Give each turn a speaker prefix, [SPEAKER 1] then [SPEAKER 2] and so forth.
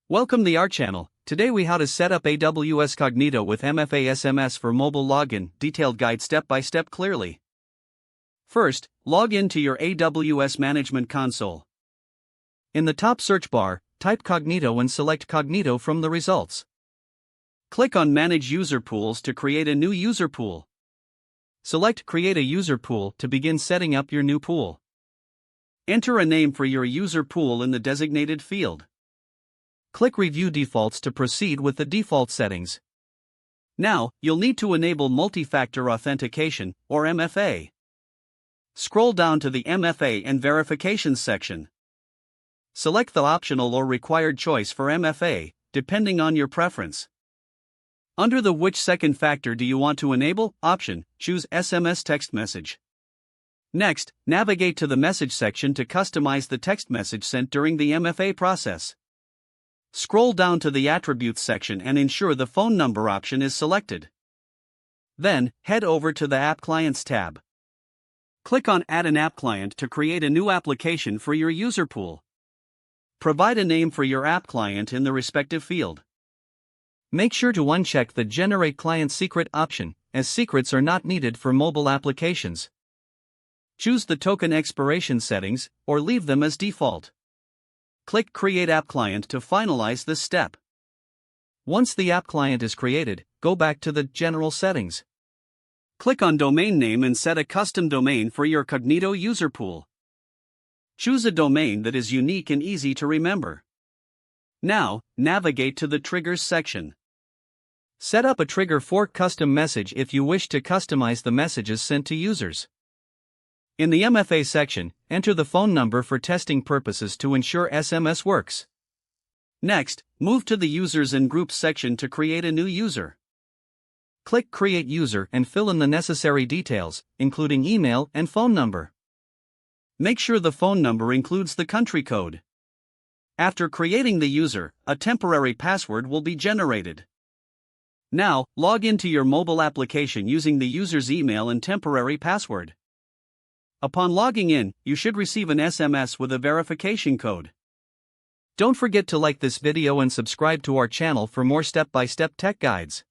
[SPEAKER 1] Welcome to our channel. Today we how to set up AWS Cognito with MFA SMS for mobile login, detailed guide step by step clearly. First, log in to your AWS Management Console. In the top search bar, type Cognito and select Cognito from the results. Click on Manage User Pools to create a new user pool. Select Create a User Pool to begin setting up your new pool. Enter a name for your user pool in the designated field. Click Review Defaults to proceed with the default settings. Now, you'll need to enable Multi-Factor Authentication, or MFA. Scroll down to the MFA and Verifications section. Select the optional or required choice for MFA, depending on your preference. Under the Which second factor do you want to enable option, choose SMS text message. Next, navigate to the Message section to customize the text message sent during the MFA process. Scroll down to the Attributes section and ensure the phone number option is selected. Then, head over to the App Clients tab. Click on Add an App Client to create a new application for your user pool. Provide a name for your app client in the respective field. Make sure to uncheck the Generate Client Secret option, as secrets are not needed for mobile applications. Choose the token expiration settings, or leave them as default. Click Create App Client to finalize this step. Once the app client is created, go back to the General settings. Click on Domain Name and set a custom domain for your Cognito user pool. Choose a domain that is unique and easy to remember. Now, navigate to the Triggers section. Set up a trigger for custom message if you wish to customize the messages sent to users. In the MFA section, enter the phone number for testing purposes to ensure SMS works. Next, move to the Users and Groups section to create a new user. Click Create User and fill in the necessary details, including email and phone number. Make sure the phone number includes the country code. After creating the user, a temporary password will be generated. Now, log into your mobile application using the user's email and temporary password. Upon logging in, you should receive an SMS with a verification code. Don't forget to like this video and subscribe to our channel for more step-by-step tech guides.